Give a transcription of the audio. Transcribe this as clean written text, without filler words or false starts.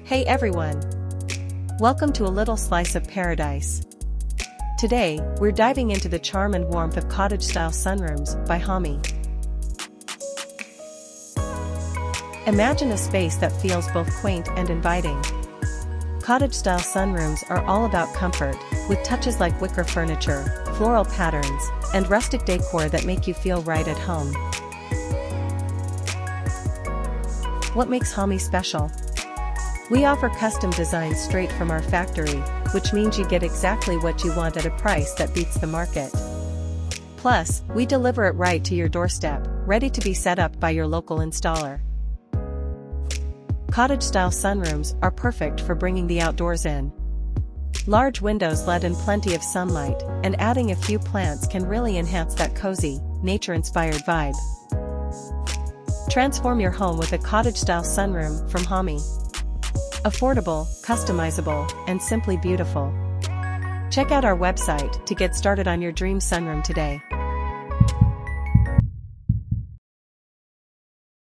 Hey everyone! Welcome to a little slice of paradise. Today, we're diving into the charm and warmth of cottage-style sunrooms by Hommie. Imagine a space that feels both quaint and inviting. Cottage-style sunrooms are all about comfort, with touches like wicker furniture, floral patterns, and rustic decor that make you feel right at home. What makes Hommie special? We offer custom designs straight from our factory, which means you get exactly what you want at a price that beats the market. Plus, we deliver it right to your doorstep, ready to be set up by your local installer. Cottage-style sunrooms are perfect for bringing the outdoors in. Large windows let in plenty of sunlight, and adding a few plants can really enhance that cozy, nature-inspired vibe. Transform your home with a cottage-style sunroom from Hommie. Affordable, customizable, and simply beautiful. Check out our website to get started on your dream sunroom today.